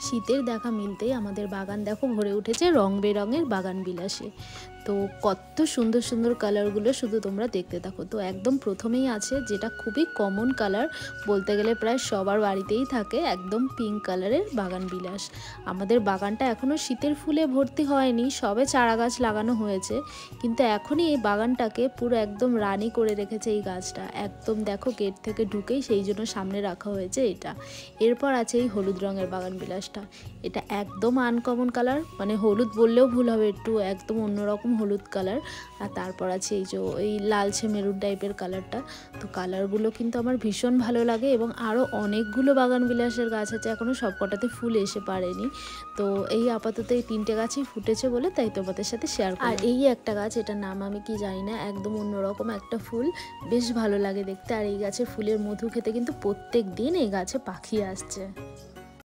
শীতের দেখা মিলতেই আমাদের বাগান দেখো ভরে উঠেছে রং বেরঙের বাগান বিলাসে। তো কত সুন্দর সুন্দর কালারগুলো শুধু তোমরা দেখতে থাকো। তো একদম প্রথমেই আছে যেটা খুবই কমন কালার, বলতে গেলে প্রায় সবার বাড়িতেই থাকে, একদম পিঙ্ক কালারের বাগান বিলাস। আমাদের বাগানটা এখনও শীতের ফুলে ভর্তি হয়নি, সবে চারা গাছ লাগানো হয়েছে, কিন্তু এখনই এই বাগানটাকে পুরো একদম রানি করে রেখেছে এই গাছটা। একদম দেখো গেট থেকে ঢুকেই সেই জন্য সামনে রাখা হয়েছে এটা। এরপর আছে এই হলুদ রঙের বাগান বিলাসটা। এটা একদম আনকমন কালার, মানে হলুদ বললেও ভুল হবে, একটু একদম অন্যরকম হলুদ কালার। আর তারপর আছে এই যে এই লালচে মেরুন টাইপের কালারটা। তো কালারগুলো কিন্তু আমার ভীষণ ভালো লাগে, এবং আরও অনেকগুলো বাগান বিলাসের গাছ আছে, এখনও সব কটাতে ফুল এসে পারেনি। তো এই আপাতত এই 3টে গাছই ফুটেছে বলে তাই তোমাদের সাথে শেয়ার করি। আর এই একটা গাছ, এটার নাম আমি কি জানি না, একদম অন্যরকম একটা ফুল, বেশ ভালো লাগে দেখতে। আর এই গাছের ফুলের মধু খেতে কিন্তু প্রত্যেক দিন এই গাছে পাখি আসছে।